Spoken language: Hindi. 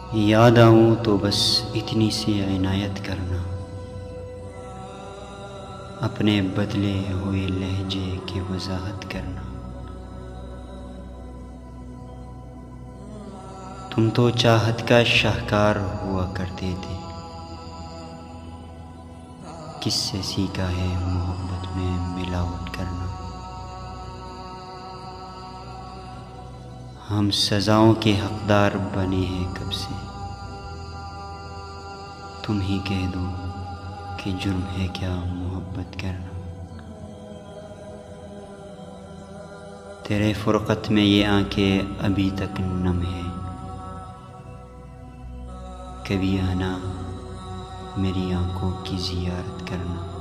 याद आऊँ तो बस इतनी सी इनायत करना, अपने बदले हुए लहजे की वजाहत करना। तुम तो चाहत का शाहकार हुआ करते थे, किससे सीखा है मोहब्बत में मिलावट करना। हम सजाओं के हकदार बने हैं कब से, तुम ही कह दो कि जुर्म है क्या मोहब्बत करना। तेरे फुरकत में ये आंखें अभी तक नम है, कभी आना मेरी आंखों की ज़ियारत करना।